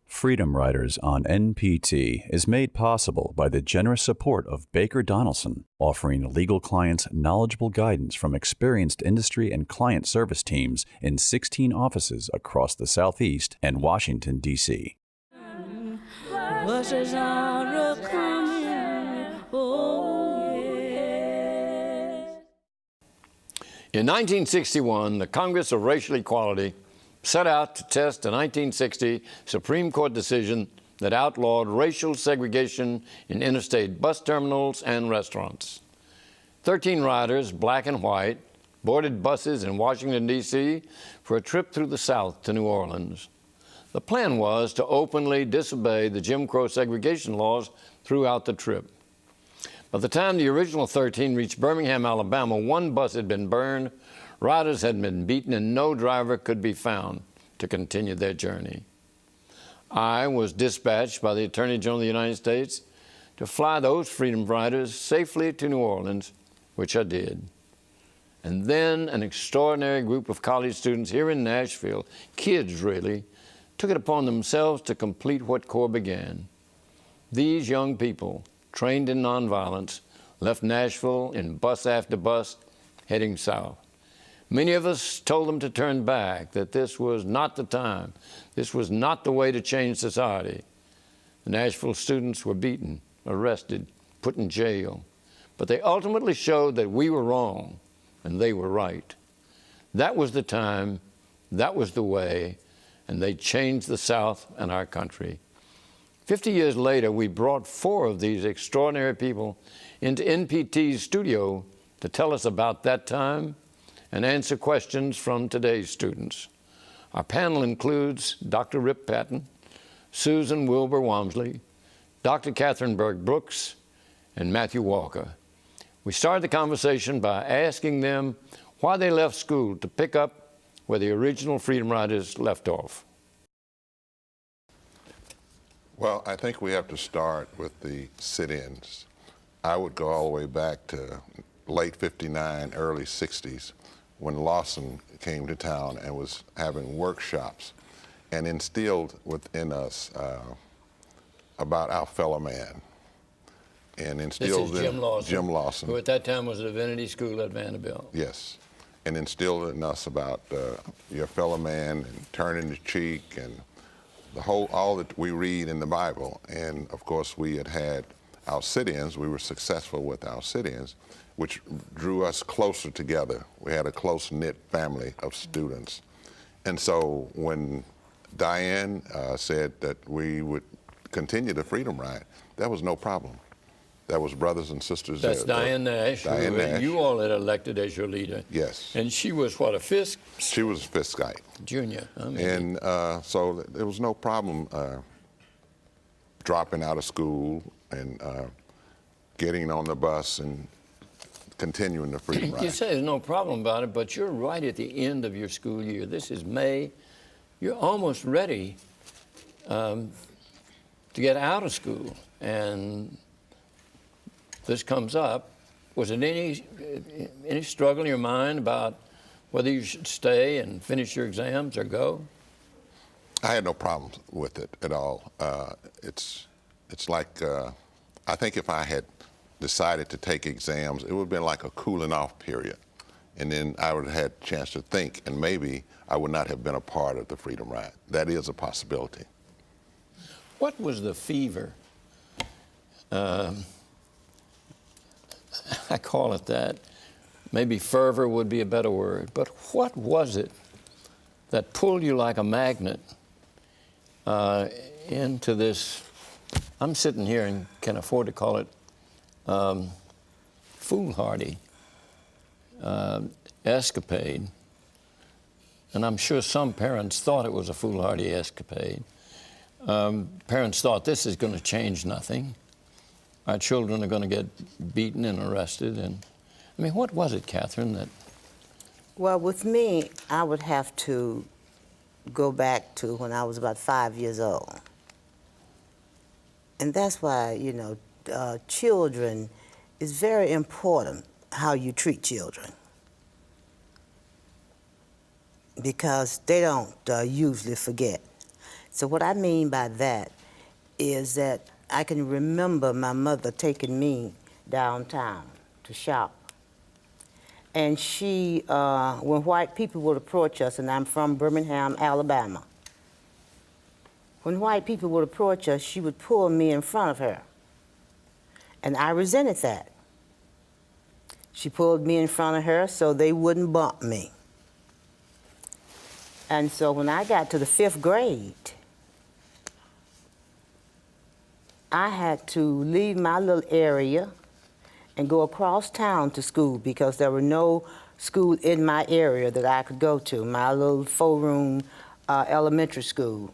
Freedom Riders on NPT is made possible by the generous support of Baker Donaldson, offering legal clients knowledgeable guidance from experienced industry and client service teams in 16 offices across the Southeast and Washington, D.C. Buses are a-coming, oh yes. In 1961, the Congress of Racial Equality set out to test a 1960 Supreme Court decision that outlawed racial segregation in interstate bus terminals and restaurants. 13 riders, black and white, boarded buses in Washington, D.C. for a trip through the South to New Orleans. The plan was to openly disobey the Jim Crow segregation laws throughout the trip. By the time the original 13 reached Birmingham, Alabama, one bus had been burned, riders had been beaten, and no driver could be found to continue their journey. I was dispatched by the Attorney General of the United States to fly those Freedom Riders safely to New Orleans, which I did. And then an extraordinary group of college students here in Nashville, kids really, took it upon themselves to complete what CORE began. These young people, trained in nonviolence, left Nashville in bus after bus, heading south. Many of us told them to turn back, that this was not the time. This was not the way to change society. The Nashville students were beaten, arrested, put in jail. But they ultimately showed that we were wrong and they were right. That was the time, that was the way, and they changed the South and our country. 50 years later, we brought 4 of these extraordinary people into NPT's studio to tell us about that time and answer questions from today's students. Our panel includes Dr. Rip Patton, Susan Wilbur Walmsley, Dr. Catherine Burks-Brooks, and Matthew Walker. We started the conversation by asking them why they left school to pick up where the original Freedom Riders left off. Well, I think we have to start with the sit-ins. I would go all the way back to late 59, early 60s, when Lawson came to town and was having workshops and instilled within us about our fellow man. And instilled This is Jim Lawson. Jim Lawson. Who at that time was at Divinity School at Vanderbilt. Yes, and instilled in us about your fellow man and turning the cheek and all that we read in the Bible. And of course we had our sit-ins. We were successful with our sit-ins, which drew us closer together. We had a close-knit family of students. And so when Diane said that we would continue the Freedom Ride, that was no problem. That was brothers and sisters. That's Diane Nash, Diane Nash. You all had elected as your leader. Yes. And she was what, a Fisk? She was a Fiskite. Junior. And so there was no problem dropping out of school and getting on the bus and continuing the Freedom Ride. You say there's no problem about it, but you're right at the end of your school year. This is May. You're almost ready to get out of school, and this comes up. Was it any struggle in your mind about whether you should stay and finish your exams or go? I had no problems with it at all. It's like, I think if I had decided to take exams, it would have been like a cooling off period. And then I would have had a chance to think, and maybe I would not have been a part of the Freedom Ride. That is a possibility. What was the fever? I call it that. Maybe fervor would be a better word. But what was it that pulled you like a magnet into this? I'm sitting here and can afford to call it foolhardy escapade. And I'm sure some parents thought it was a foolhardy escapade. Parents thought this is going to change nothing. Our children are going to get beaten and arrested. And I mean, what was it, Catherine, that? Well, with me, I would have to go back to when I was about 5 years old. And that's why, you know, children, it's very important how you treat children, because they don't usually forget. So what I mean by that is that I can remember my mother taking me downtown to shop. And she, when white people would approach us, and I'm from Birmingham, Alabama, when white people would approach us, she would pull me in front of her. And I resented that. She pulled me in front of her so they wouldn't bump me. And so when I got to the 5th grade, I had to leave my little area and go across town to school because there were no school in my area that I could go to. My little 4-room elementary school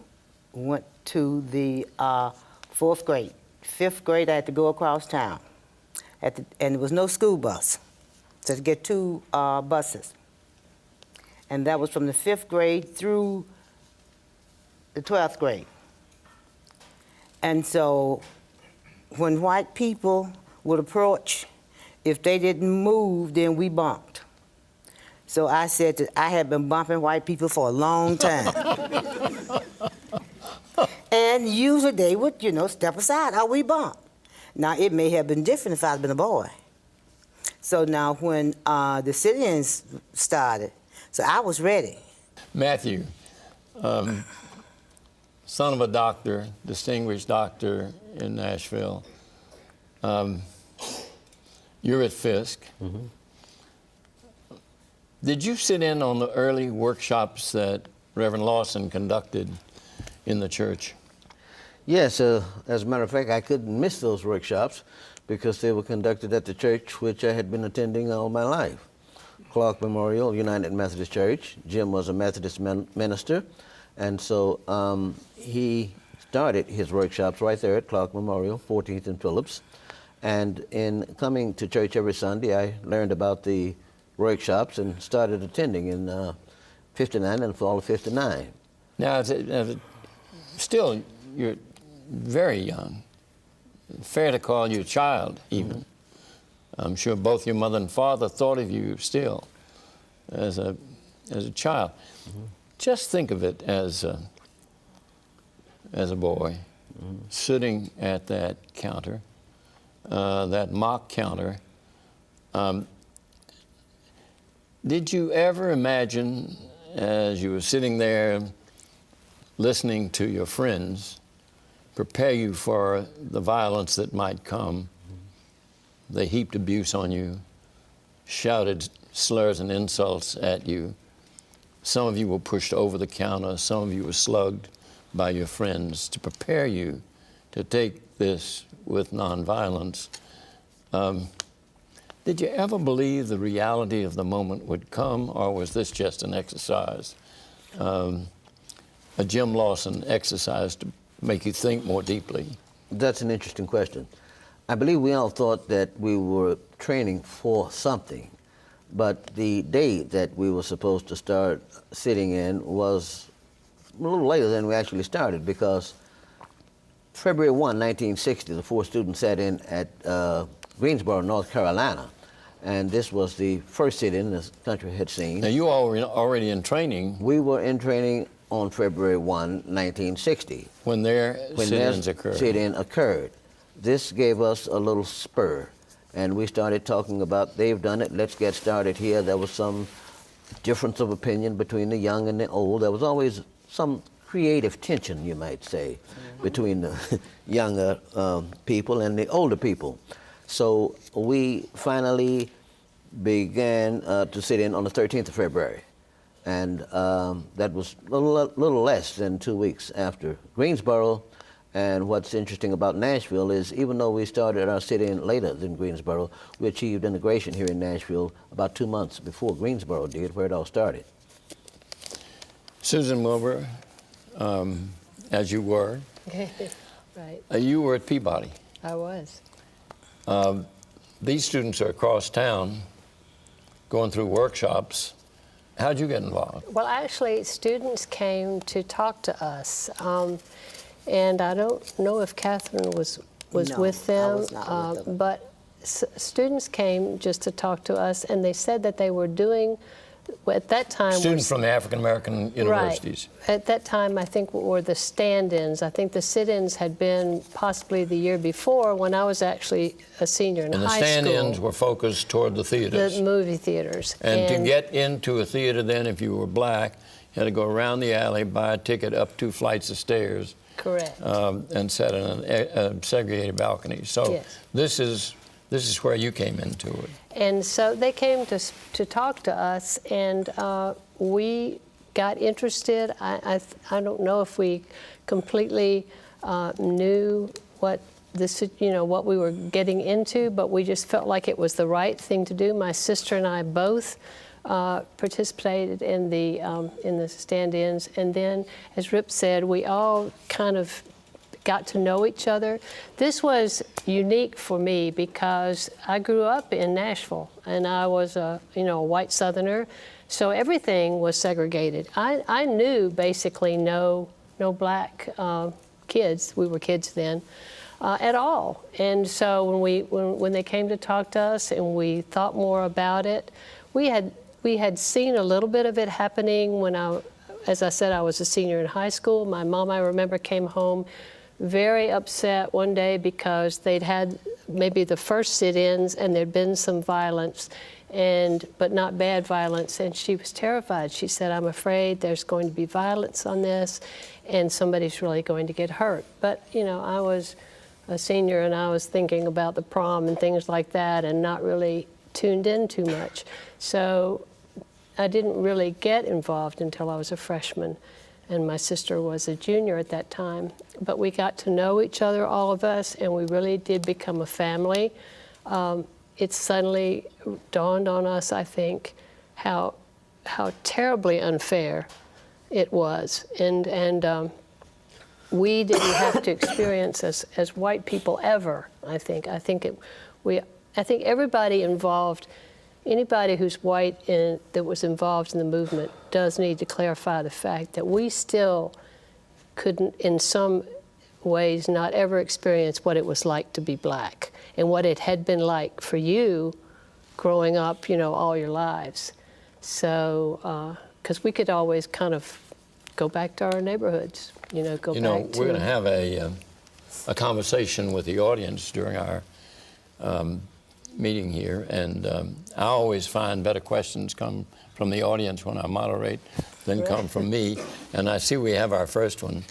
went to the 4th grade. 5th grade, I had to go across town. And there was no school bus. So I had to get 2 buses. And that was from the 5th grade through the 12th grade. And so when white people would approach, if they didn't move, then we bumped. So I said that I had been bumping white people for a long time. And usually they would, you know, step aside or we bump. Now, it may have been different if I'd been a boy. So now when the sit-ins started, so I was ready. Matthew, son of a doctor, distinguished doctor in Nashville. You're at Fisk. Mm-hmm. Did you sit in on the early workshops that Reverend Lawson conducted in the church? Yes, as a matter of fact, I couldn't miss those workshops because they were conducted at the church which I had been attending all my life. Clark Memorial United Methodist Church. Jim was a Methodist minister, and so he started his workshops right there at Clark Memorial, 14th and Phillips. And in coming to church every Sunday, I learned about the workshops and started attending in 59 and fall of 59. Now, still, you're very young. Fair to call you a child, even. Mm-hmm. I'm sure both your mother and father thought of you still as a child. Mm-hmm. Just think of it as a boy sitting at that counter, that mock counter. Did you ever imagine, as you were sitting there listening to your friends prepare you for the violence that might come? They heaped abuse on you, shouted slurs and insults at you. Some of you were pushed over the counter. Some of you were slugged by your friends to prepare you to take this with nonviolence. Did you ever believe the reality of the moment would come, or was this just an exercise, a Jim Lawson exercise to make you think more deeply? That's an interesting question. I believe we all thought that we were training for something, but the day that we were supposed to start sitting in was a little later than we actually started, because February 1, 1960, the 4 students sat in at Greensboro, North Carolina, and this was the first sit-in the country had seen. Now, you were already in training. We were in training on February 1, 1960. When their sit-ins occurred. Sit-in occurred. This gave us a little spur, and we started talking about, they've done it, let's get started here. There was some difference of opinion between the young and the old. There was always some creative tension, you might say, between the younger people and the older people. So we finally began to sit in on the 13th of February. And that was a little less than 2 weeks after Greensboro. And what's interesting about Nashville is even though we started our sit-in later than Greensboro, we achieved integration here in Nashville about 2 months before Greensboro did, where it all started. Susan Wilbur, as you were, Right. You were at Peabody. I was. These students are across town going through workshops. How'd you get involved? Well, actually, students came to talk to us. And I don't know if Catherine was No, with I them, was not with them. but students came just to talk to us, and they said that they were doing at that time, Students from the African American universities. Right. At that time, I think were the stand-ins. I think the sit-ins had been possibly the year before when I was actually a senior in high school. And the stand-ins were focused toward the theaters. The movie theaters. And to get into a theater then, if you were black, you had to go around the alley, buy a ticket up 2 flights of stairs. Correct. And sit in a segregated balcony. So Yes. this is where you came into it. And so they came to talk to us, and we got interested. I don't know if we completely knew what what we were getting into, but we just felt like it was the right thing to do. My sister and I both participated in the stand-ins, and then, as Rip said, we all kind of got to know each other. This was unique for me because I grew up in Nashville, and I was a white Southerner, so everything was segregated. I knew basically no black kids. We were kids then. At all. And so when they came to talk to us and we thought more about it, we had seen a little bit of it happening when as I said, I was a senior in high school. My mom, I remember, came home very upset one day because they'd had maybe the first sit-ins and there'd been some violence, but not bad violence, and she was terrified. She said, "I'm afraid there's going to be violence on this and somebody's really going to get hurt." But I was a senior and I was thinking about the prom and things like that and not really tuned in too much. So I didn't really get involved until I was a freshman, and my sister was a junior at that time. But we got to know each other, all of us, and we really did become a family. It suddenly dawned on us, I think, how terribly unfair it was. And we didn't have to experience as white people ever, I think. I think everybody involved, anybody who's white that was involved in the movement does need to clarify the fact that we still couldn't, in some ways, not ever experience what it was like to be black and what it had been like for you growing up, all your lives. So, because we could always kind of go back to our neighborhoods, we're going to have a conversation with the audience during our meeting here, and I always find better questions come from the audience when I moderate than come from me. And I see we have our first one.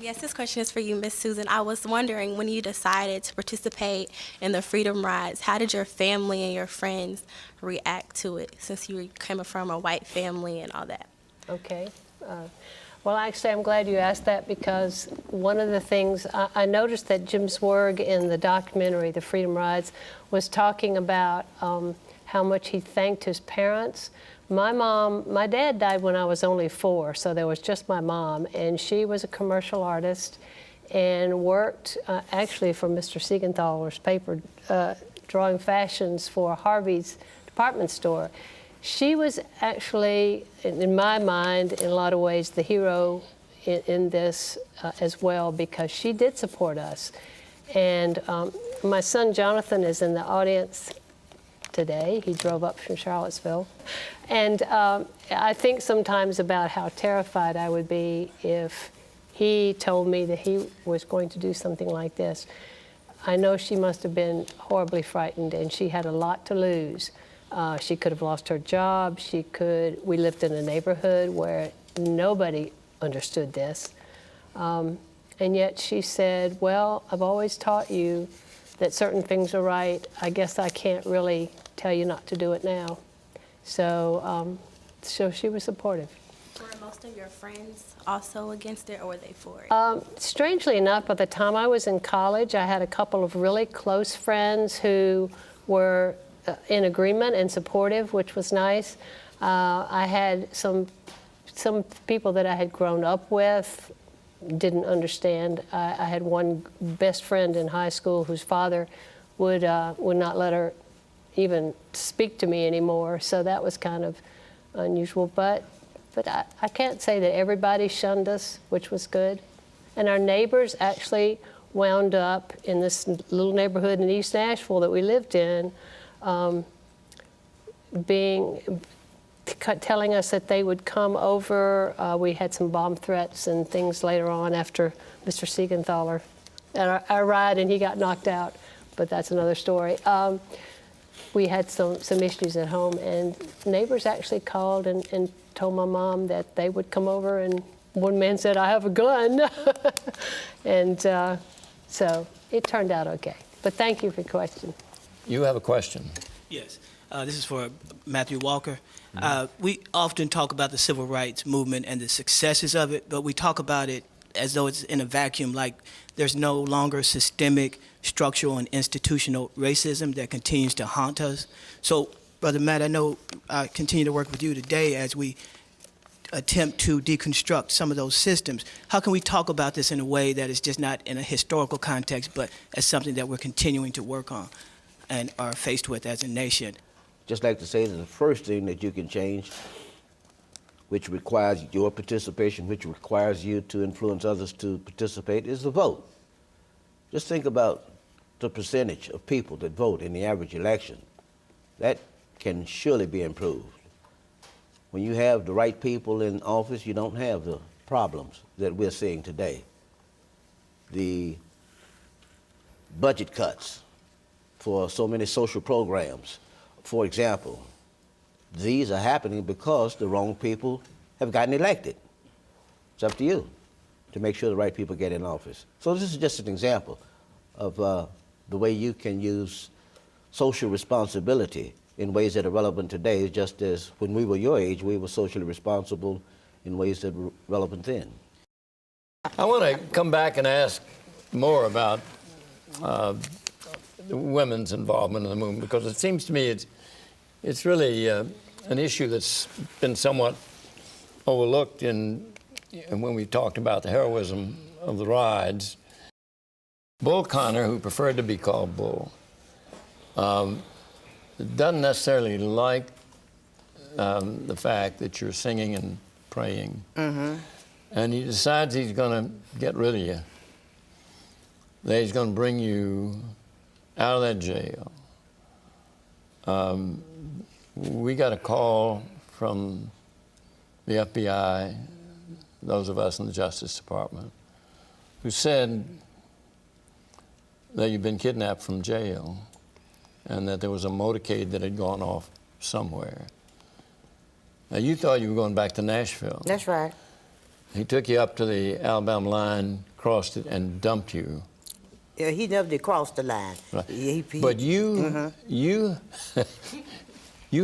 Yes, this question is for you, Miss Susan. I was wondering, when you decided to participate in the Freedom Rides, how did your family and your friends react to it, since you came from a white family and all that? Okay. Well, actually, I'm glad you asked that, because one of the things I noticed that Jim Swerg in the documentary, The Freedom Rides, was talking about how much he thanked his parents. My dad died when I was only 4, so there was just my mom, and she was a commercial artist and worked actually for Mr. Seigenthaler's paper, drawing fashions for Harvey's department store. She was actually, in my mind, in a lot of ways, the hero in this as well, because she did support us. And my son Jonathan is in the audience today. He drove up from Charlottesville. And I think sometimes about how terrified I would be if he told me that he was going to do something like this. I know she must have been horribly frightened, and she had a lot to lose. She could have lost her job. We lived in a neighborhood where nobody understood this. And yet she said, "Well, I've always taught you that certain things are right. I guess I can't really tell you not to do it now." So she was supportive. Were most of your friends also against it, or were they for it? Strangely enough, by the time I was in college, I had a couple of really close friends who were in agreement and supportive, which was nice. I had some people that I had grown up with didn't understand. I had one best friend in high school whose father would not let her even speak to me anymore, so that was kind of unusual. But I can't say that everybody shunned us, which was good. And our neighbors actually wound up in this little neighborhood in East Nashville that we lived in, telling us that they would come over. We had some bomb threats and things later on after Mr. Seigenthaler and our ride, and he got knocked out, but that's another story. We had some issues at home, and neighbors actually called and told my mom that they would come over, and one man said, "I have a gun." And so it turned out okay. But thank you for your question. You have a question. Yes. This is for Matthew Walker. We often talk about the civil rights movement and the successes of it, but we talk about it as though it's in a vacuum, like there's no longer systemic, structural, and institutional racism that continues to haunt us. So, Brother Matt, I know I continue to work with you today as we attempt to deconstruct some of those systems. How can we talk about this in a way that is just not in a historical context, but as something that we're continuing to work on and are faced with as a nation? Just like to say that the first thing that you can change, which requires your participation, which requires you to influence others to participate, is the vote. Just think about the percentage of people that vote in the average election. That can surely be improved. When you have the right people in office, you don't have the problems that we're seeing today. The budget cuts for so many social programs, for example, these are happening because the wrong people have gotten elected. It's up to you to make sure the right people get in office. So this is just an example of the way you can use social responsibility in ways that are relevant today, just as when we were your age, we were socially responsible in ways that were relevant then. I want to come back and ask more about the women's involvement in the movement, because it seems to me it's really an issue that's been somewhat overlooked in when we talked about the heroism of the rides. Bull Connor, who preferred to be called Bull, doesn't necessarily like the fact that you're singing and praying. Mm-hmm. And he decides he's going to get rid of you. That he's going to bring you out of that jail. We got a call from the FBI, those of us in the Justice Department, who said that you've been kidnapped from jail and that there was a motorcade that had gone off somewhere. Now, you thought you were going back to Nashville. That's right. He took you up to the Alabama line, crossed it, and dumped you. Yeah, he never did cross the line. Right. But you, you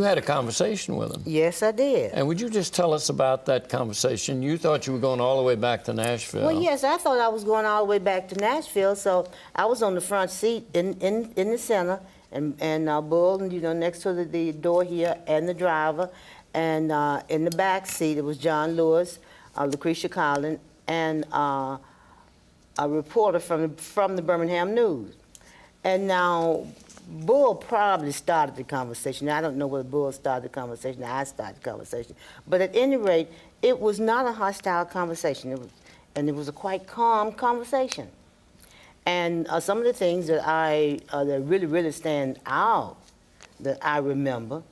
had a conversation with him. Yes, I did. And would you just tell us about that conversation? You thought you were going all the way back to Nashville. Well, yes, I thought I was going all the way back to Nashville, so I was on the front seat in the center, and Bull, you know, next to the door here, and the driver, and in the back seat it was John Lewis, Lucretia Collins, and a reporter from the Birmingham News. And now, Bull probably started the conversation. Now, I don't know whether Bull started the conversation or I started the conversation. But at any rate, it was not a hostile conversation. It was a quite calm conversation. And some of the things that that really stand out that I remember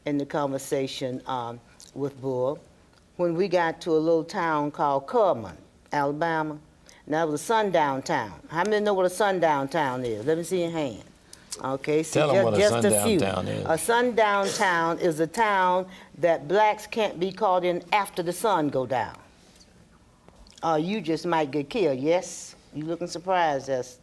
in the conversation with Bull, when we got to a little town called Cumberland, Alabama. Now, it was a sundown town. How many know what a sundown town is? Let me see your hand. Okay, so Tell them what just a a sundown few. town is. A sundown town is a town that blacks can't be called in after the sun go down. You just might get killed, yes? You looking surprised, yes?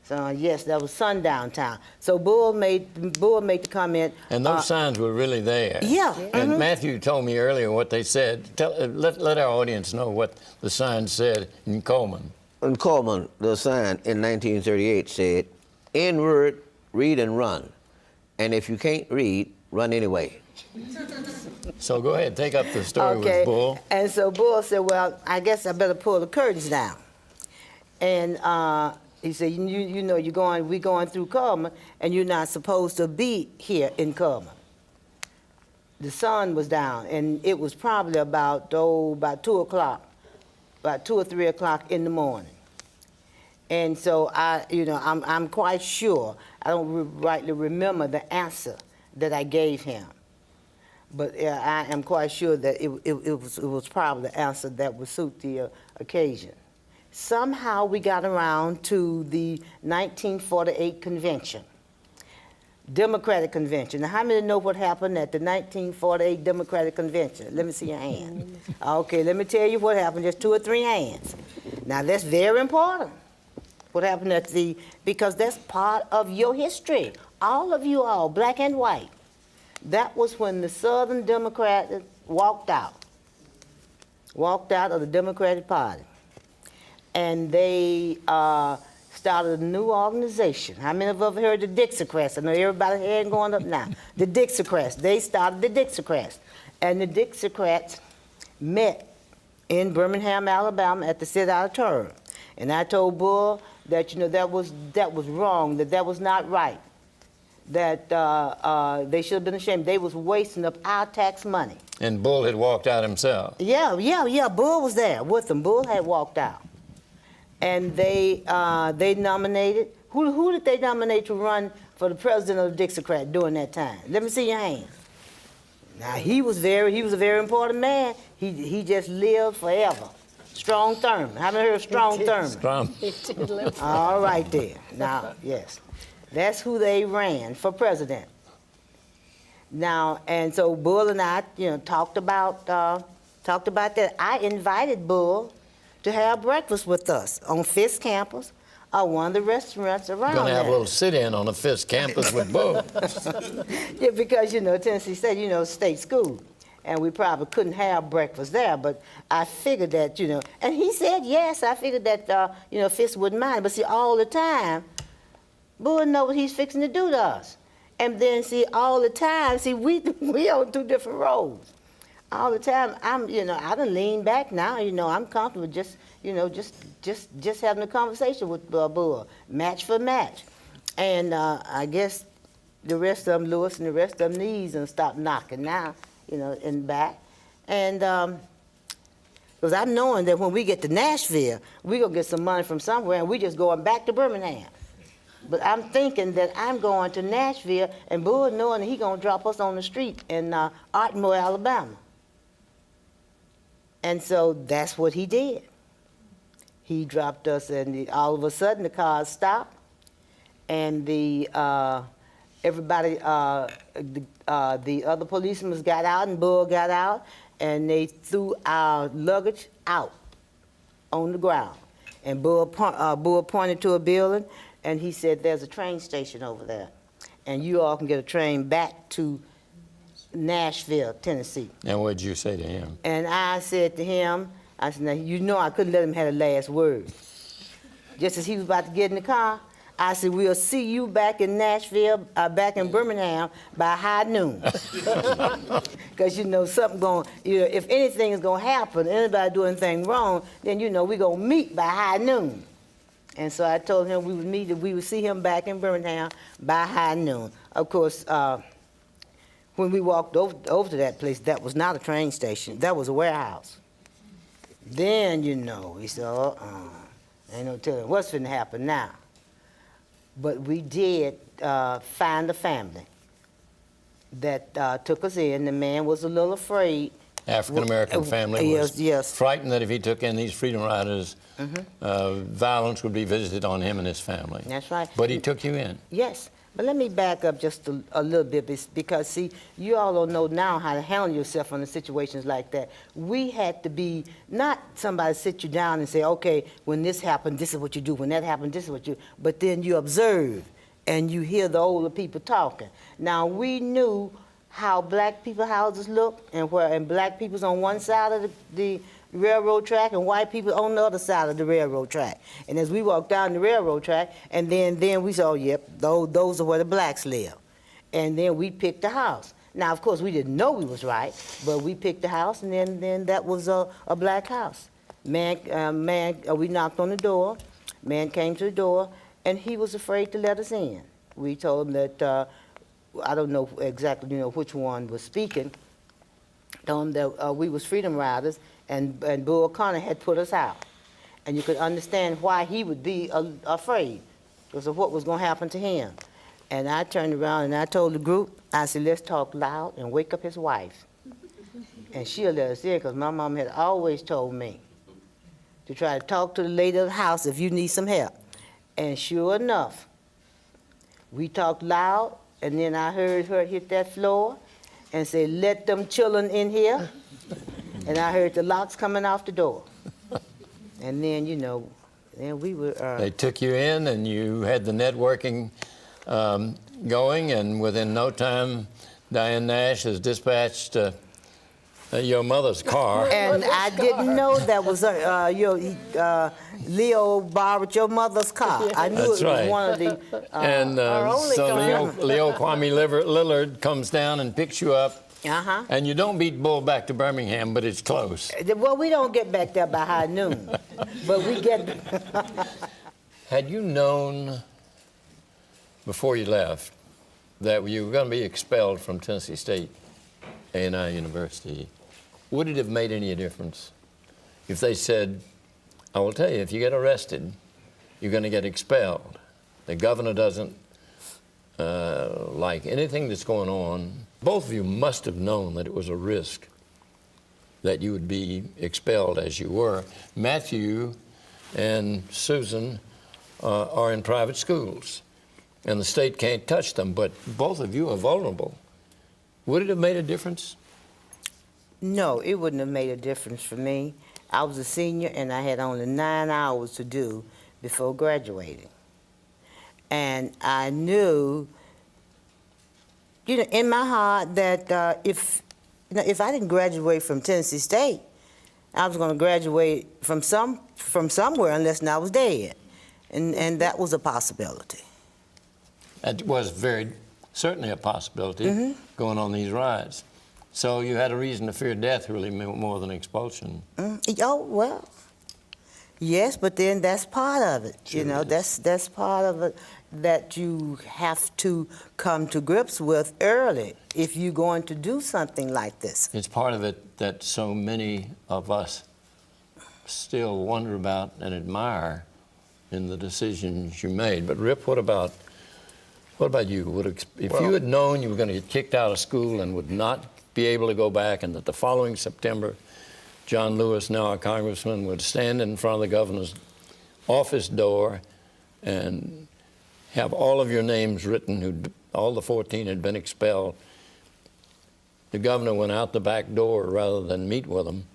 So, yes, that was sundown town. So Bull made the comment. And those signs were really there. Yeah. And Matthew told me earlier what they said. Let our audience know what the sign said in Coleman. In Coleman, the sign in 1938 said, "Inward, read and run. And if you can't read, run anyway." So go ahead, take up the story with Bull. And so Bull said, well, I guess I better pull the curtains down. And he said, you know, we're going through Cumberland, and you're not supposed to be here in Cumberland. The sun was down, and it was probably about 2 o'clock, about 2 or 3 o'clock in the morning. And so I'm quite sure, I don't rightly remember the answer that I gave him. But I am quite sure that it was probably the answer that would suit the occasion. Somehow we got around to the 1948 convention, Democratic Convention. Now, how many know what happened at the 1948 Democratic Convention? Let me see your hand. Okay, let me tell you what happened, just 2 or 3 hands. Now, that's very important, what happened at because that's part of your history. All of you all, black and white. That was when the Southern Democrats walked out of the Democratic Party. And they started a new organization. How many of us have heard the Dixiecrats? I know everybody's head going up now. The Dixiecrats. They started the Dixiecrats. And the Dixiecrats met in Birmingham, Alabama at the City Auditorium. And I told Bull that, you know, that was wrong, that was not right, that they should have been ashamed. They was wasting up our tax money. And Bull had walked out himself. Yeah, Bull was there with them. Bull had walked out. And they nominated, who did they nominate to run for the president of the Dixiecrat during that time? Let me see your hand. Now, he was a very important man. He just lived forever. Strom Thurmond. How many heard of Strom Thurmond? He did live. All right there. Now, yes. That's who they ran for president. Now, and so Bull and I, you know, talked about that. I invited Bull to have breakfast with us on Fisk campus or one of the restaurants around Going to have a there. little sit-in on the Fisk campus with Bull. Yeah, because, you know, Tennessee State, you know, state school. And we probably couldn't have breakfast there, but I figured that, you know, and he said yes. I figured that, you know, Fisk wouldn't mind. But see, all the time, Bull know what he's fixing to do to us. And then, see, all the time, see, we on 2 different roads. All the time, you know, I done lean back now, you know, I'm comfortable just, you know, just having a conversation with Bull, match for match. And I guess the rest of them, Lewis and the rest of them knees and stop knocking now, you know, in the back. And because I'm knowing that when we get to Nashville, we gonna get some money from somewhere and we just going back to Birmingham. But I'm thinking that I'm going to Nashville and Bull knowing that he gonna drop us on the street in Ardmore, Alabama. And so that's what he did. He dropped us, and all of a sudden the cars stopped, and everybody, the other policemen got out, and Bull got out, and they threw our luggage out on the ground. And Bull pointed to a building, and he said, "There's a train station over there, and you all can get a train back to Nashville, Tennessee." And what did you say to him? And I said to him, I said, "Now, you know I couldn't let him have the last word." Just as he was about to get in the car, I said, "We'll see you back in Nashville, back in Birmingham by high noon." Because, you know, something you know, if anything is going to happen, anybody do anything wrong, then, you know, we're going to meet by high noon. And so I told him we would see him back in Birmingham by high noon. Of course, when we walked over to that place, that was not a train station. That was a warehouse. Then, you know, we said, ain't no telling what's finna happen now. But we did find a family that took us in. The man was a little afraid. African-American family was yes. frightened that if he took in these Freedom Riders, violence would be visited on him and his family. That's right. But he took you in. Yes. But let me back up just a little bit, because, see, you all don't know now how to handle yourself in situations like that. We had to be, not somebody sit you down and say, okay, when this happened, this is what you do. When that happened, this is what you do. But then you observe and you hear the older people talking. Now, we knew how black people houses look, and black people's on one side of the railroad track and white people on the other side of the railroad track. And as we walked down the railroad track, and then we saw, yep, those are where the blacks live. And then we picked a house. Now, of course, we didn't know we was right, but we picked the house, and then that was a black house. We knocked on the door. Man came to the door, and he was afraid to let us in. We told him that, I don't know exactly, you know, which one was speaking. Told him that we was Freedom Riders, and Bull Connor had put us out. And you could understand why he would be afraid because of what was going to happen to him. And I turned around and I told the group, I said, let's talk loud and wake up his wife. And she'll let us in, because my mom had always told me to try to talk to the lady of the house if you need some help. And sure enough, we talked loud, and then I heard her hit that floor and say, let them children in here. And I heard the locks coming off the door. And then, you know, then we were... They took you in, and you had the networking going, and within no time, Diane Nash has dispatched your mother's car. And I didn't know that was Leo borrowed your mother's car. I knew That's it was right. one of the... And so Leo Kwame Lillard comes down and picks you up. Uh-huh. And you don't beat Bull back to Birmingham, but it's close. Well, we don't get back there by high noon, but we get... Had you known before you left that you were going to be expelled from Tennessee State A&I University, would it have made any difference if they said, I will tell you, if you get arrested, you're going to get expelled. The governor doesn't like anything that's going on. Both of you must have known that it was a risk that you would be expelled as you were. Matthew and Susan are in private schools, and the state can't touch them, but both of you are vulnerable. Would it have made a difference? No, it wouldn't have made a difference for me. I was a senior, and I had only 9 hours to do before graduating. And I knew, you know, in my heart that if I didn't graduate from Tennessee State, I was going to graduate from somewhere unless I was dead, and that was a possibility. That was certainly a possibility going on these rides. So you had a reason to fear death really more than expulsion. Oh, well, yes, but then that's part of it. Sure, you know, that's part of it that you have to come to grips with early if you're going to do something like this. It's part of it that so many of us still wonder about and admire in the decisions you made. But Rip, what about you? If you had known you were going to get kicked out of school and would not be able to go back, and that the following September, John Lewis, now a congressman, would stand in front of the governor's office door and have all of your names written, all the 14 had been expelled. The governor went out the back door rather than meet with them.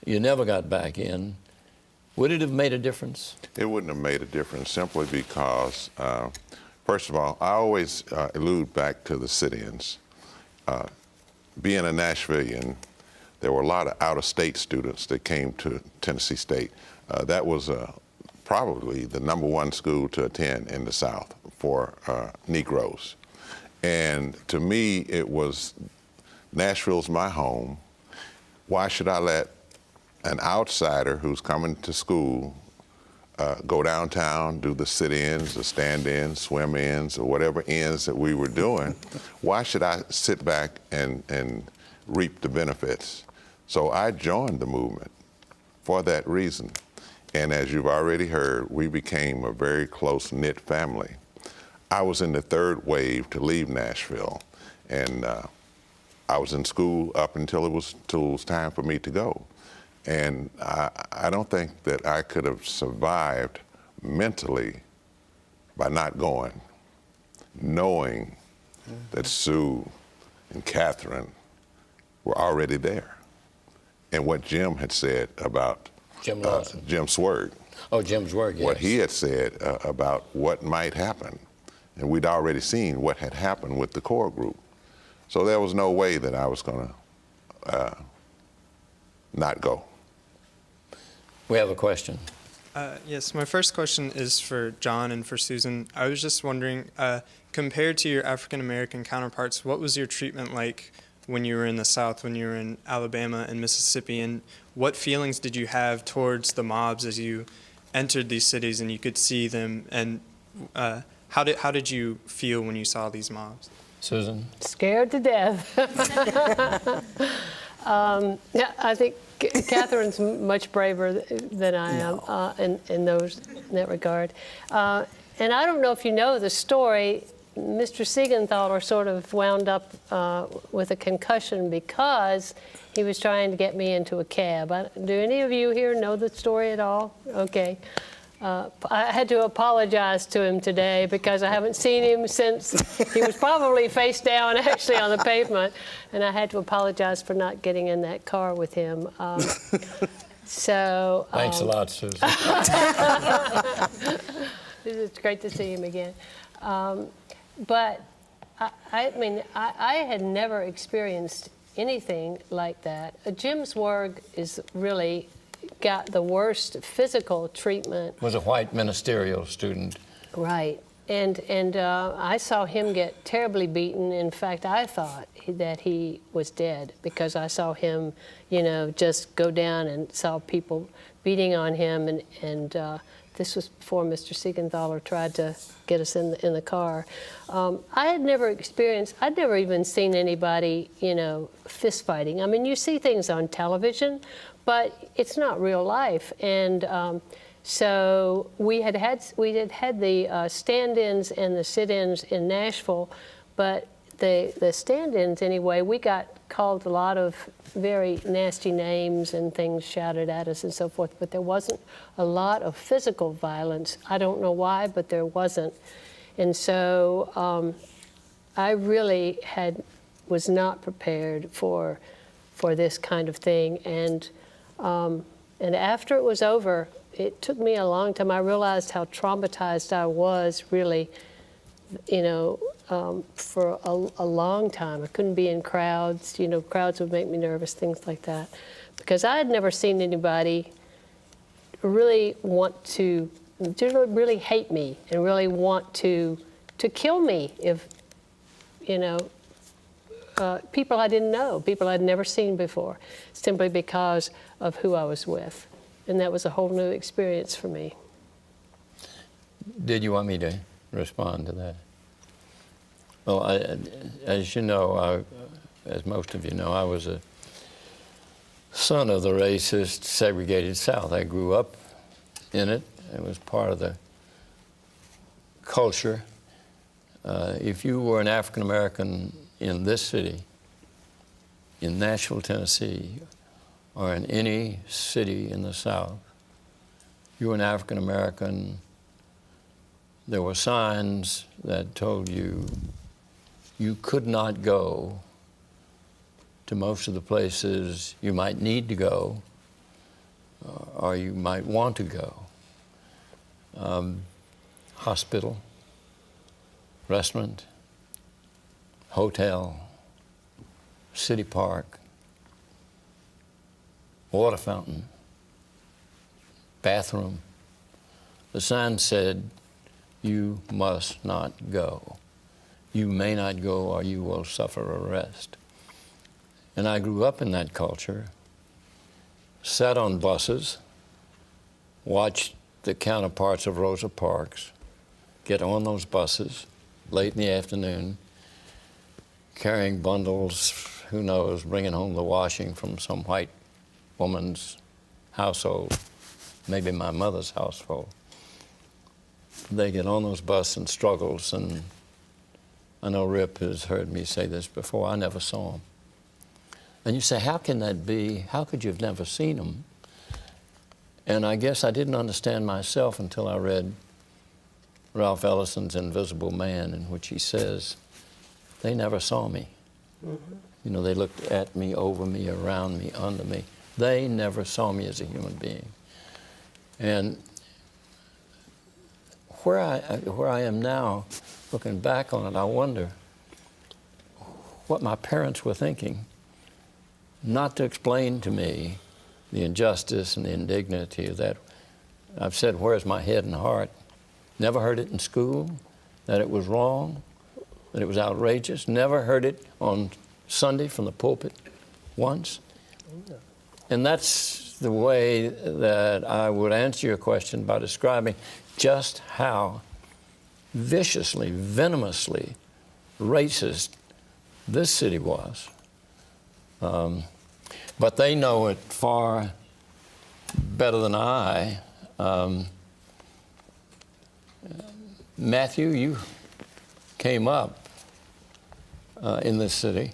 You never got back in. Would it have made a difference? It wouldn't have made a difference simply because, first of all, I always allude back to the sit-ins. Being a Nashvilleian, there were a lot of out-of-state students that came to Tennessee State. That was probably the #1 school to attend in the South for Negroes. And to me, it was, Nashville's my home. Why should I let an outsider who's coming to school go downtown, do the sit-ins, the stand-ins, swim-ins, or whatever ins that we were doing? Why should I sit back and reap the benefits? So I joined the movement for that reason. And as you've already heard, we became a very close-knit family. I was in the third wave to leave Nashville, and I was in school up until it was time for me to go. And I don't think that I could have survived mentally by not going, knowing that Sue and Catherine were already there. And what Jim had said about Jim Lawson. Jim Swerd. Oh, Jim Swerd, yes. What he had said about what might happen. And we'd already seen what had happened with the core group. So there was no way that I was going to not go. We have a question. Yes, my first question is for John and for Susan. I was just wondering, compared to your African-American counterparts, what was your treatment like when you were in the South, when you were in Alabama and Mississippi, and what feelings did you have towards the mobs as you entered these cities and you could see them, and how did you feel when you saw these mobs? Susan? Scared to death. Yeah, I think Catherine's much braver than I am in that regard. And I don't know if you know the story. Mr. Seigenthaler sort of wound up with a concussion because he was trying to get me into a cab. Do any of you here know the story at all? Okay. I had to apologize to him today because I haven't seen him since he was probably face down actually on the pavement, and I had to apologize for not getting in that car with him. So Thanks a lot, Susan. It's great to see him again. But I mean, I had never experienced anything like that. Jim's Word is really got the worst physical treatment. Was a white ministerial student. Right. And I saw him get terribly beaten. In fact, I thought that he was dead because I saw him, you know, just go down and saw people beating on him. And this was before Mr. Seigenthaler tried to get us in the car. I had never experienced, I'd never even seen anybody, you know, fist fighting. I mean, you see things on television, but it's not real life. And so we had the stand-ins and the sit-ins in Nashville, but the stand-ins anyway, we got called a lot of very nasty names and things shouted at us and so forth, but there wasn't a lot of physical violence. I don't know why, but there wasn't. And so I really was not prepared for this kind of thing. And after it was over, it took me a long time. I realized how traumatized I was, really, you know, for a long time. I couldn't be in crowds. You know, crowds would make me nervous, things like that. Because I had never seen anybody really want to really hate me and really want to kill me if, you know, people I didn't know, people I'd never seen before, simply because of who I was with. And that was a whole new experience for me. Did you want me to respond to that? Well, as you know, as most of you know, I was a son of the racist, segregated South. I grew up in it. It was part of the culture. If you were an African American in this city, in Nashville, Tennessee, or in any city in the South, you were an African American, there were signs that told you you could not go to most of the places you might need to go or you might want to go. Hospital, restaurant, hotel, city park, water fountain, bathroom. The sign said, you must not go. You may not go or you will suffer arrest. And I grew up in that culture, sat on buses, watched the counterparts of Rosa Parks get on those buses late in the afternoon, carrying bundles, who knows, bringing home the washing from some white woman's household, maybe my mother's household. They get on those buses and struggles, and I know Rip has heard me say this before, I never saw them. And you say, how can that be? How could you have never seen them? And I guess I didn't understand myself until I read Ralph Ellison's Invisible Man, in which he says, they never saw me. Mm-hmm. You know, they looked at me, over me, around me, under me. They never saw me as a human being. And where I am now, looking back on it, I wonder what my parents were thinking, not to explain to me the injustice and the indignity of that. I've said, where's my head and heart? Never heard it in school, that it was wrong, that it was outrageous. Never heard it on Sunday from the pulpit once. And that's the way that I would answer your question by describing just how viciously, venomously racist this city was. But they know it far better than I. Matthew, you came up in this city.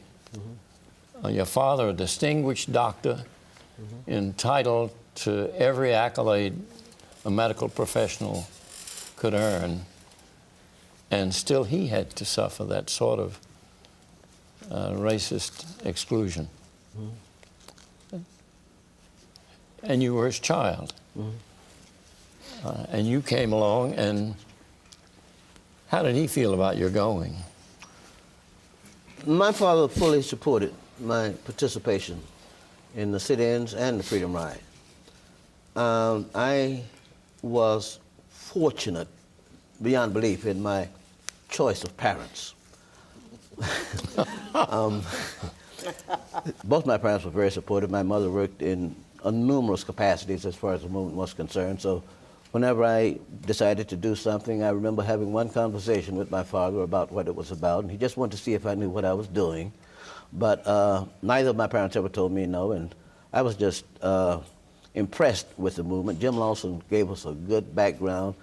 Your father, a distinguished doctor, entitled to every accolade a medical professional could earn, and still he had to suffer that sort of racist exclusion. And you were his child. And you came along, and how did he feel about your going? My father fully supported my participation in the sit-ins and the Freedom Ride. I was fortunate beyond belief in my choice of parents. Both my parents were very supportive. My mother worked in numerous capacities as far as the movement was concerned. So whenever I decided to do something, I remember having one conversation with my father about what it was about, and he just wanted to see if I knew what I was doing. But neither of my parents ever told me no, and I was just impressed with the movement. Jim Lawson gave us a good background,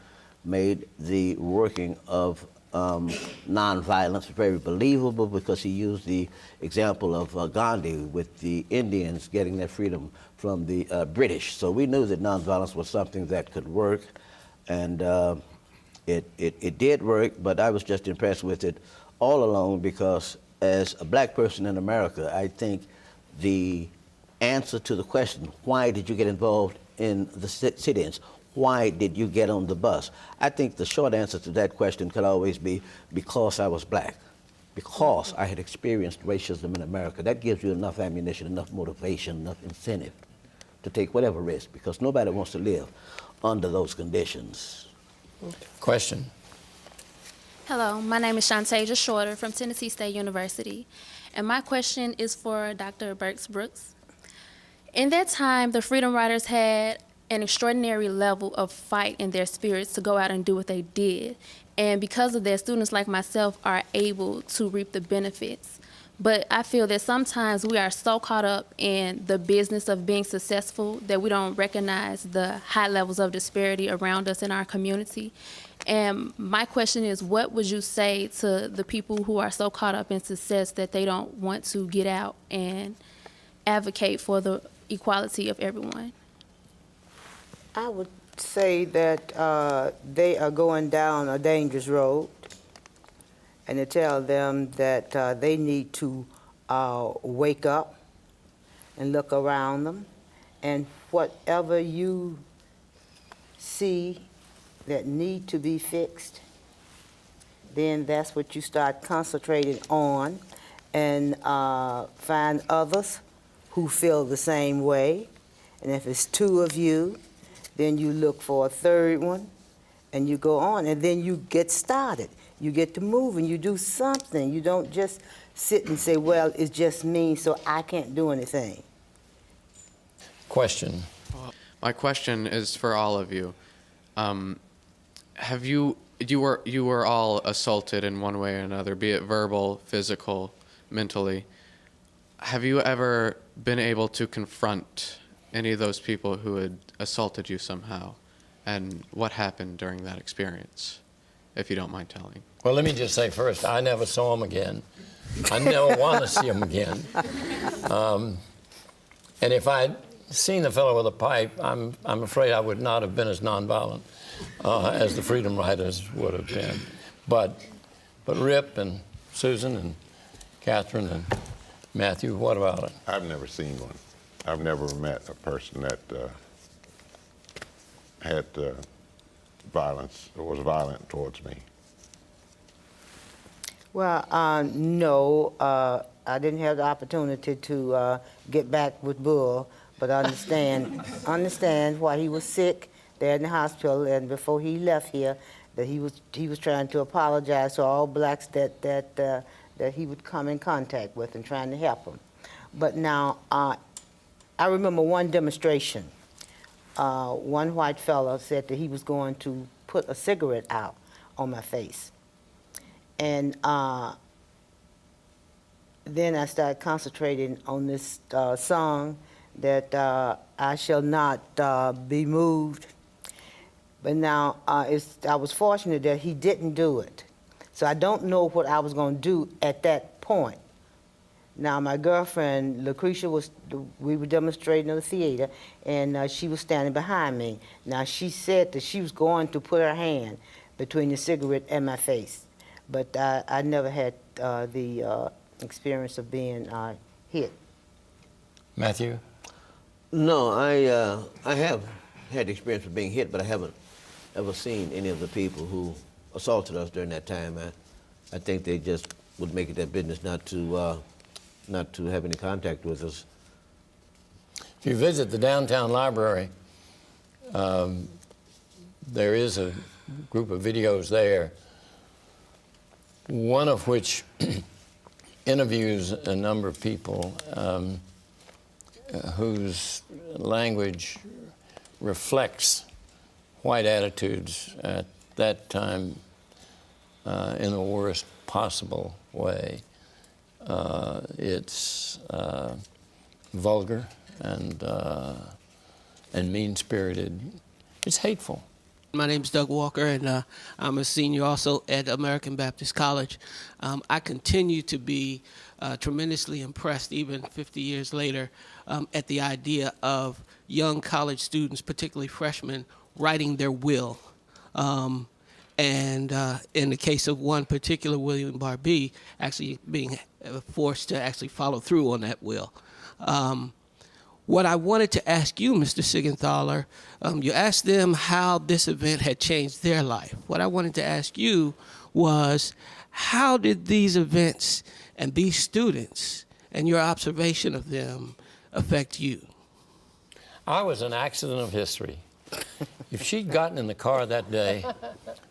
made the working of nonviolence very believable, because he used the example of Gandhi with the Indians getting their freedom from the British. So we knew that nonviolence was something that could work, and it did work, but I was just impressed with it all along, because as a black person in America, I think the answer to the question, why did you get involved in the sit-ins? Why did you get on the bus? I think the short answer to that question could always be because I was black, because I had experienced racism in America. That gives you enough ammunition, enough motivation, enough incentive to take whatever risk, because nobody wants to live under those conditions. Question. Hello, my name is Seigenthaler Shorter from Tennessee State University, and my question is for Dr. Burks-Brooks. In that time, the Freedom Riders had an extraordinary level of fight in their spirits to go out and do what they did, and because of that, students like myself are able to reap the benefits. But I feel that sometimes we are so caught up in the business of being successful that we don't recognize the high levels of disparity around us in our community. And my question is, what would you say to the people who are so caught up in success that they don't want to get out and advocate for the equality of everyone? I would say that they are going down a dangerous road, and to tell them that they need to wake up and look around them, and whatever you see that need to be fixed, then that's what you start concentrating on, and find others who feel the same way. And if it's two of you, then you look for a third one, and you go on, and then you get started. You get to move, and you do something. You don't just sit and say, well, it's just me, so I can't do anything. Question. My question is for all of you. You were all assaulted in one way or another, be it verbal, physical, mentally. Have you ever been able to confront any of those people who had assaulted you somehow? And what happened during that experience, if you don't mind telling? Well, let me just say first, I never saw him again. I never want to see him again. And if I'd seen the fellow with a pipe, I'm afraid I would not have been as nonviolent as the Freedom Riders would have been. But Rip and Susan and Catherine and Matthew, what about it? I've never seen one. I've never met a person that had violence or was violent towards me. Well, no, I didn't have the opportunity to get back with Bull, but I understand why he was sick there in the hospital, and before he left here, that he was trying to apologize to all blacks that he would come in contact with and trying to help them. But now, I remember one demonstration. One white fellow said that he was going to put a cigarette out on my face. And then I started concentrating on this song that I shall not be moved. But now, I was fortunate that he didn't do it. So I don't know what I was going to do at that point. Now, my girlfriend, Lucretia, we were demonstrating in the theater, and she was standing behind me. Now, she said that she was going to put her hand between the cigarette and my face, but I never had the experience of being hit. Matthew? No, I have had the experience of being hit, but I haven't ever seen any of the people who assaulted us during that time. I think they just would make it their business not to have any contact with us. If you visit the downtown library, there is a group of videos there, one of which interviews a number of people whose language reflects white attitudes at that time in the worst possible way. It's vulgar and mean-spirited. It's hateful. My name is Doug Walker, and I'm a senior also at American Baptist College. I continue to be tremendously impressed, even 50 years later, at the idea of young college students, particularly freshmen, writing their will. And in the case of one particular, William Barbee, actually being forced to actually follow through on that will. What I wanted to ask you, Mr. Seigenthaler, you asked them how this event had changed their life. What I wanted to ask you was, how did these events and these students and your observation of them affect you? I was an accident of history. If she'd gotten in the car that day,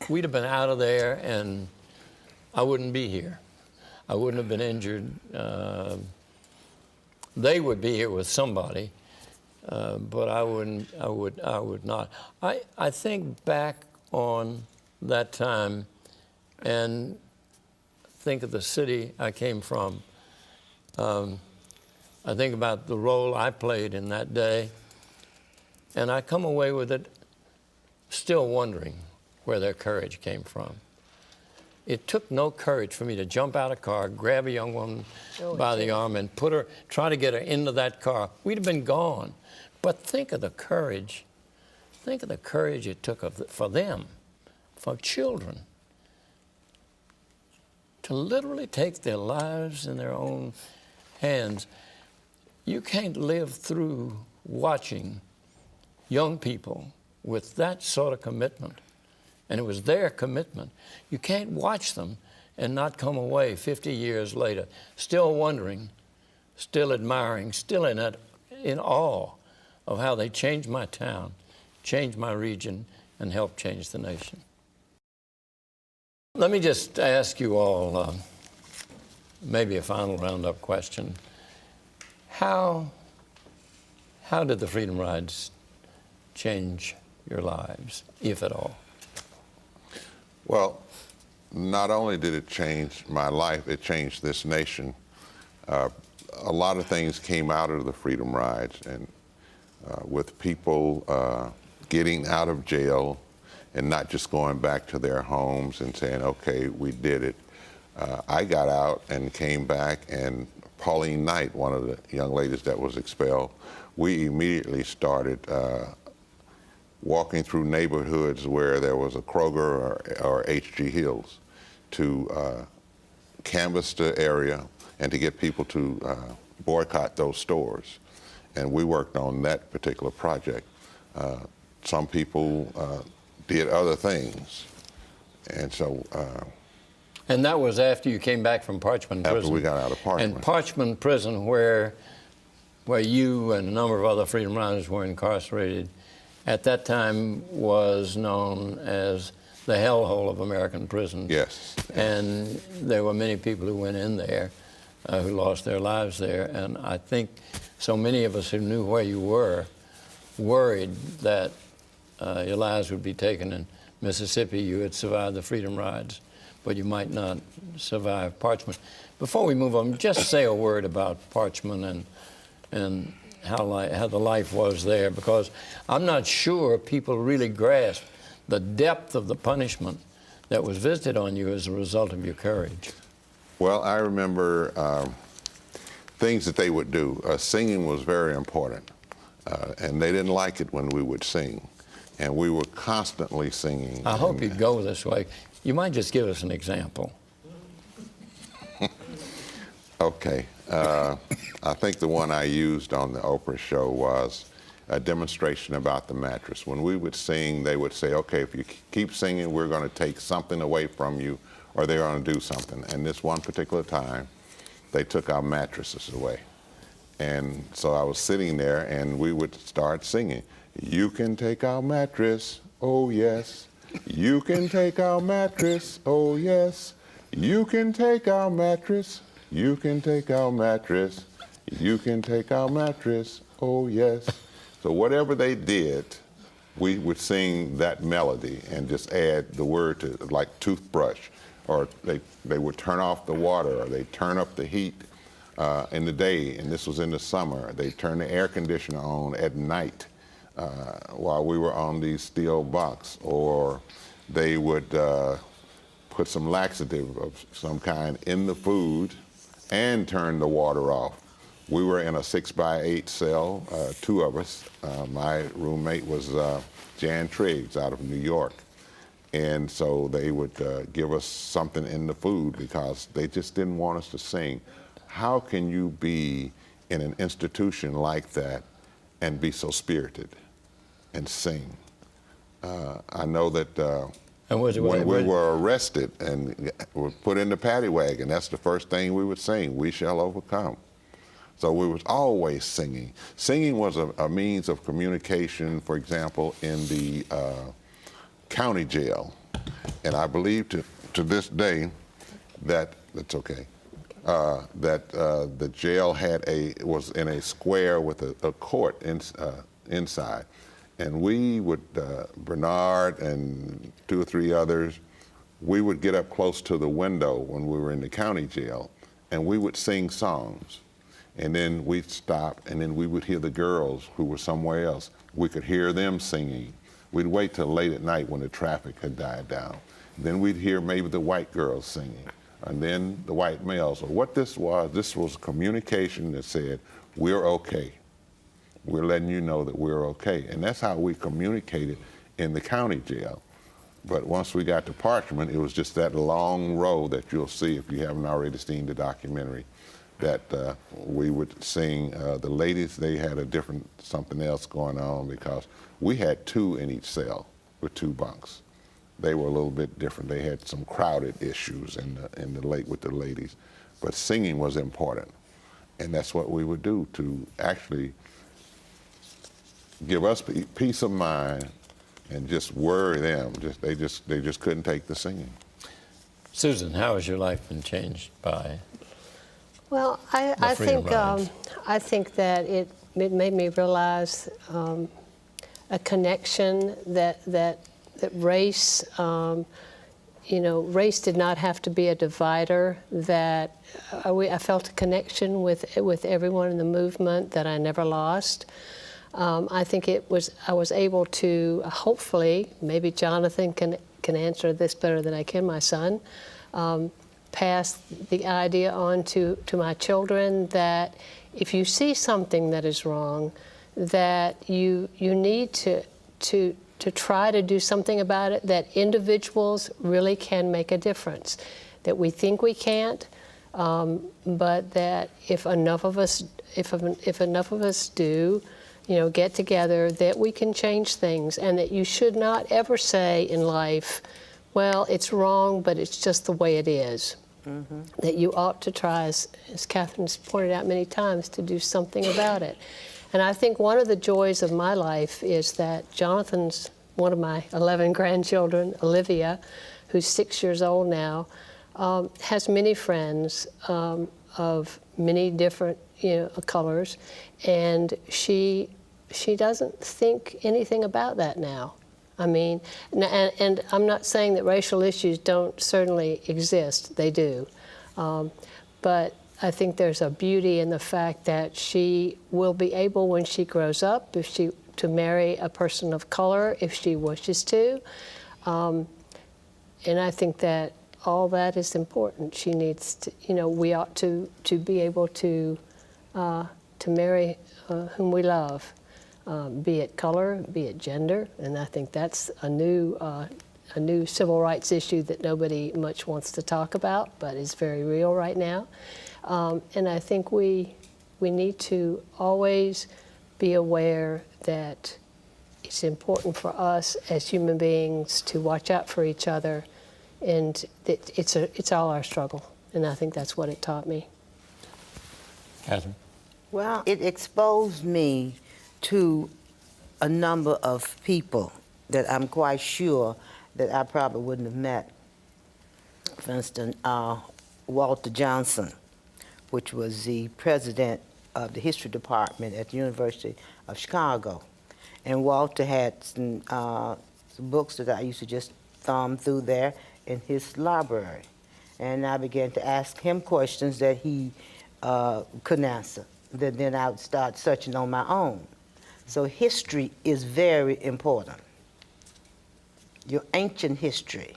we'd have been out of there and I wouldn't be here. I wouldn't have been injured. They would be here with somebody, but I would not. I think back on that time and think of the city I came from. I think about the role I played in that day, and I come away with it still wondering where their courage came from. It took no courage for me to jump out of a car, grab a young woman by the arm and try to get her into that car. We'd have been gone. But think of the courage. Think of the courage it took for them, for children, to literally take their lives in their own hands. You can't live through watching young people with that sort of commitment. And it was their commitment. You can't watch them and not come away 50 years later, still wondering, still admiring, still in awe of how they changed my town, changed my region, and helped change the nation. Let me just ask you all maybe a final roundup question. How did the Freedom Rides change your lives, if at all? Well, not only did it change my life, it changed this nation. A lot of things came out of the Freedom Rides, and with people getting out of jail and not just going back to their homes and saying, okay, we did it. I got out and came back, and Pauline Knight, one of the young ladies that was expelled, we immediately started walking through neighborhoods where there was a Kroger or H.G. Hills to canvass the area and to get people to boycott those stores. And we worked on that particular project. Some people did other things. And so... and that was after you came back from Parchman prison? After we got out of Parchman. And Parchman prison, where you and a number of other Freedom Riders were incarcerated, at that time was known as the hellhole of American prisons. Yes. And there were many people who went in there who lost their lives there. And I think so many of us who knew where you were worried that your lives would be taken in Mississippi. You had survived the Freedom Rides, but you might not survive Parchman. Before we move on, just say a word about Parchman and how the life was there, because I'm not sure people really grasp the depth of the punishment that was visited on you as a result of your courage? Well, I remember things that they would do. Singing was very important, and they didn't like it when we would sing, and we were constantly singing. I hope you'd go this way. You might just give us an example. Okay. I think the one I used on the Oprah show was a demonstration about the mattress. When we would sing, they would say, okay, if you keep singing, we're going to take something away from you, or they're going to do something. And this one particular time, they took our mattresses away. And so I was sitting there, and we would start singing, you can take our mattress, oh yes. You can take our mattress, oh yes. You can take our mattress. You can take our mattress. You can take our mattress, oh yes. So whatever they did, we would sing that melody and just add the word to, like toothbrush, or they would turn off the water, or they turn up the heat in the day, and this was in the summer. They turn the air conditioner on at night while we were on these steel bunks, or they would put some laxative of some kind in the food and turn the water off. We were in a 6x8 cell, two of us. My roommate was Jan Triggs out of New York. And so they would give us something in the food because they just didn't want us to sing. How can you be in an institution like that and be so spirited and sing? I know that when we were arrested and were put in the paddy wagon, that's the first thing we would sing, "We Shall Overcome." So we was always singing. Singing was a means of communication, for example, in the county jail. And I believe to this day that, that's okay, that the jail was in a square with a court inside. And we would, Bernard and 2 or 3 others, we would get up close to the window when we were in the county jail, and we would sing songs. And then we'd stop, and then we would hear the girls who were somewhere else. We could hear them singing. We'd wait till late at night when the traffic had died down. Then we'd hear maybe the white girls singing, and then the white males. So what this was communication that said, we're okay. We're letting you know that we're okay. And that's how we communicated in the county jail. But once we got to Parchman, it was just that long row that you'll see if you haven't already seen the documentary, that we would sing. The ladies, they had a different something else going on because we had 2 in each cell with 2 bunks. They were a little bit different. They had some crowded issues with the ladies. But singing was important. And that's what we would do to actually give us peace of mind and just worry them. They just couldn't take the singing. Susan, how has your life been changed by? Well, I think that it made me realize a connection that race, race did not have to be a divider. That I felt a connection with everyone in the movement that I never lost. I think I was able to, hopefully, maybe Jonathan can answer this better than I can, my son, pass the idea on to my children that if you see something that is wrong, that you need to try to do something about it, that individuals really can make a difference, that we think we can't, but that if enough of us do, get together, that we can change things, and that you should not ever say in life, well, it's wrong, but it's just the way it is. Mm-hmm. That you ought to try, as Catherine's pointed out many times, to do something about it. And I think one of the joys of my life is that Jonathan's, one of my 11 grandchildren, Olivia, who's 6 years old now, has many friends of many different colors, and she doesn't think anything about that now. I mean, and I'm not saying that racial issues don't certainly exist, they do, but I think there's a beauty in the fact that she will be able, when she grows up, to marry a person of color if she wishes to, And I think that all that is important. She needs to, we ought to be able to marry whom we love, be it color, be it gender, and I think that's a new civil rights issue that nobody much wants to talk about, but is very real right now. And I think we need to always be aware that it's important for us as human beings to watch out for each other, and it's all our struggle, and I think that's what it taught me. Catherine? Well, it exposed me to a number of people that I'm quite sure that I probably wouldn't have met. For instance, Walter Johnson, which was the president of the history department at the University of Chicago. And Walter had some books that I used to just thumb through there in his library. And I began to ask him questions that he couldn't answer. Then I would start searching on my own. So history is very important. Your ancient history.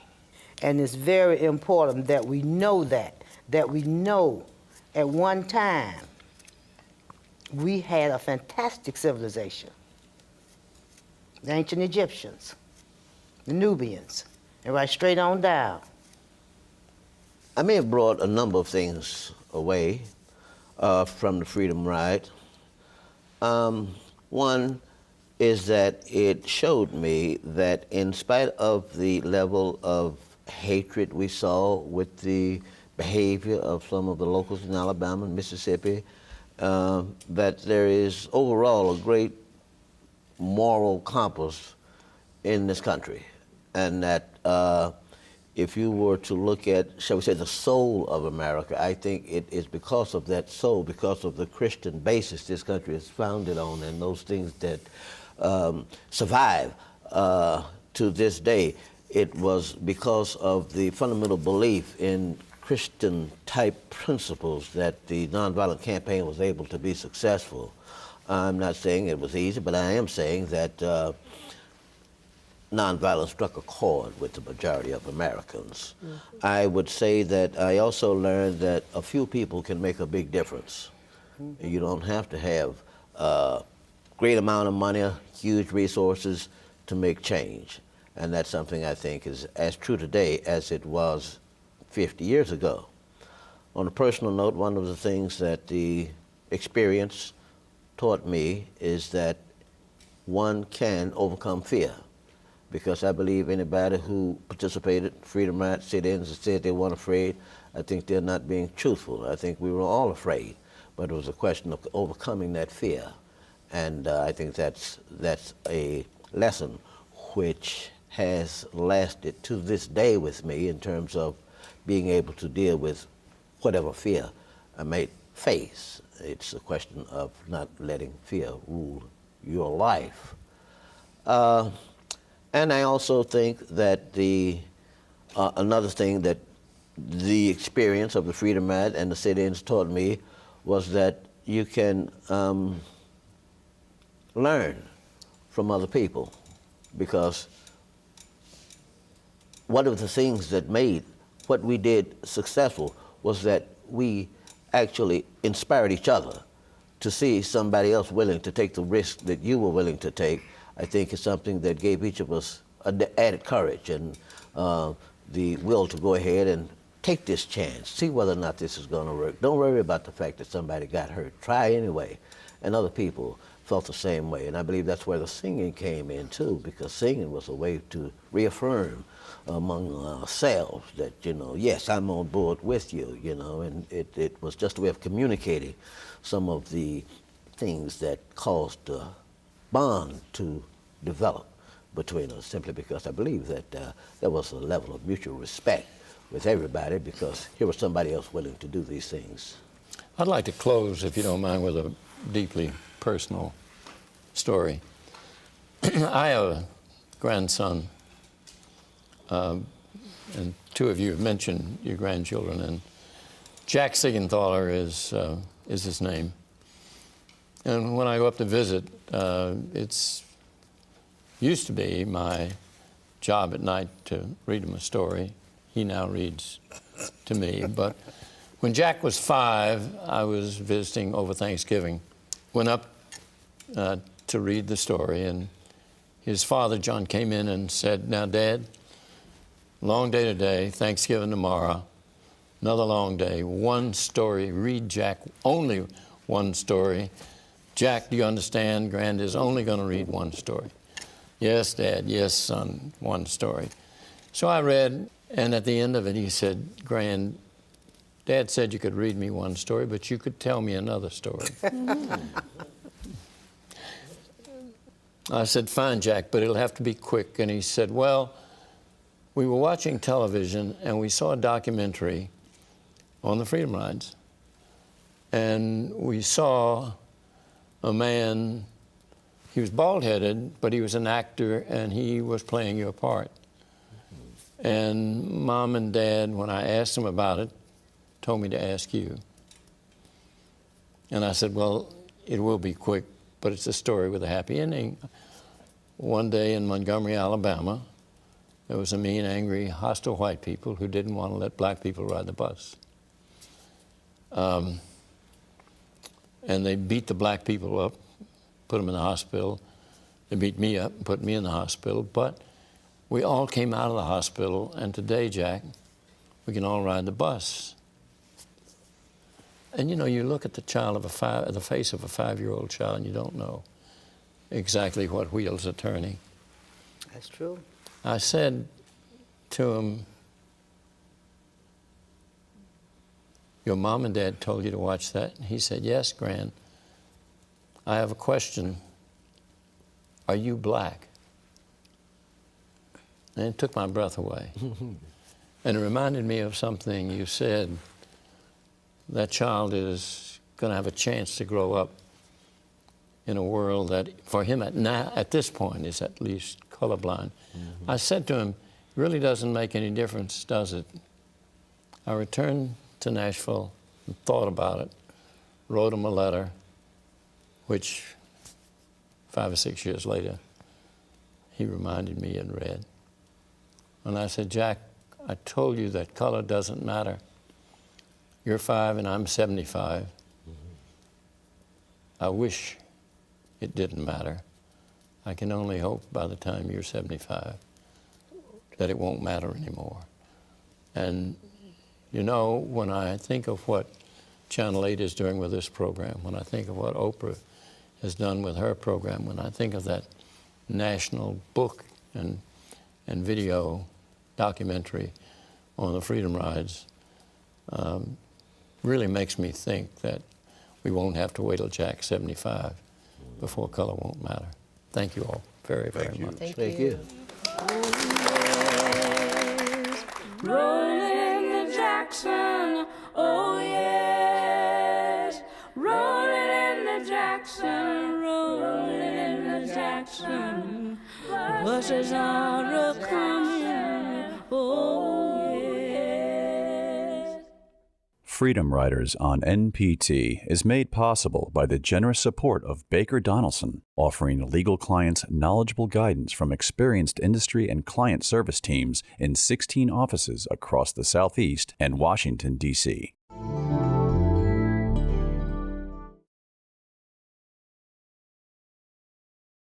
And it's very important that we know that we know at one time we had a fantastic civilization. The ancient Egyptians, the Nubians, and right straight on down. I may have brought a number of things away from the Freedom Ride. One is that it showed me that in spite of the level of hatred we saw with the behavior of some of the locals in Alabama and Mississippi, that there is overall a great moral compass in this country, and that if you were to look at, shall we say, the soul of America, I think it is because of that soul, because of the Christian basis this country is founded on, and those things that survive to this day. It was because of the fundamental belief in Christian-type principles that the nonviolent campaign was able to be successful. I'm not saying it was easy, but I am saying that nonviolence struck a chord with the majority of Americans. Mm-hmm. I would say that I also learned that a few people can make a big difference. Mm-hmm. You don't have to have a great amount of money, huge resources to make change. And that's something I think is as true today as it was 50 years ago. On a personal note, one of the things that the experience taught me is that one can overcome fear, because I believe anybody who participated in Freedom Ride sit-ins and said they weren't afraid, I think they're not being truthful. I think we were all afraid, but it was a question of overcoming that fear. And I think that's a lesson which has lasted to this day with me in terms of being able to deal with whatever fear I may face. It's a question of not letting fear rule your life. And I also think that another thing that the experience of the Freedom Ride and the sit-ins taught me was that you can learn from other people, because one of the things that made what we did successful was that we actually inspired each other. To see somebody else willing to take the risk that you were willing to take, I think is something that gave each of us added courage and the will to go ahead and take this chance, see whether or not this is going to work. Don't worry about the fact that somebody got hurt. Try anyway. And other people felt the same way. And I believe that's where the singing came in too, because singing was a way to reaffirm among ourselves that, yes, I'm on board with you, and it was just a way of communicating some of the things that caused the bond to develop between us, simply because I believe that there was a level of mutual respect with everybody, because here was somebody else willing to do these things. I'd like to close, if you don't mind, with a deeply personal story. I have a grandson, and two of you have mentioned your grandchildren, and Jack Seigenthaler is his name. And when I go up to visit, it's used to be my job at night to read him a story. He now reads to me. But when Jack was 5, I was visiting over Thanksgiving. Went up to read the story, and his father, John, came in and said, "Now, Dad, long day today, Thanksgiving tomorrow, another long day, one story. Read Jack only one story. Jack, do you understand? Grand is only going to read one story." "Yes, Dad. Yes, son, one story." So I read, and at the end of it, he said, "Grand, Dad said you could read me one story, but you could tell me another story." I said, "Fine, Jack, but it'll have to be quick." And he said, "Well, we were watching television, and we saw a documentary on the Freedom Rides. And we saw a man, he was bald-headed, but he was an actor, and he was playing your part. And Mom and Dad, when I asked them about it, told me to ask you." And I said, "Well, it will be quick, but it's a story with a happy ending." One day in Montgomery, Alabama, there was a mean, angry, hostile white people who didn't want to let black people ride the bus. And they beat the black people up, put them in the hospital. They beat me up and put me in the hospital. But we all came out of the hospital, and today, Jack, we can all ride the bus. And you know, you look at the child of the face of a 5-year-old child, and you don't know exactly what wheels are turning. That's true. I said to him, "Your mom and Dad told you to watch that?" He said, "Yes, Gran. I have a question. Are you black?" And it took my breath away. And it reminded me of something you said. That child is going to have a chance to grow up in a world that, for him at this point, is at least colorblind. I said to him, "It really doesn't make any difference, does it?" I returned to Nashville and thought about it, wrote him a letter, which 5 or 6 years later, he reminded me and read. And I said, "Jack, I told you that color doesn't matter. You're 5 and I'm 75. I wish it didn't matter. I can only hope by the time you're 75 that it won't matter anymore." And you know, when I think of what Channel 8 is doing with this program, when I think of what Oprah has done with her program, when I think of that national book and video documentary on the Freedom Rides, really makes me think that we won't have to wait till Jack's 75 before color won't matter. Thank you all very, very much. Thank you. Rolling in the Jackson, oh yes. Rolling in the Jackson, rolling in the Jackson. Buses are a-coming, oh yes. Freedom Riders on NPT is made possible by the generous support of Baker Donelson, offering legal clients knowledgeable guidance from experienced industry and client service teams in 16 offices across the Southeast and Washington, D.C.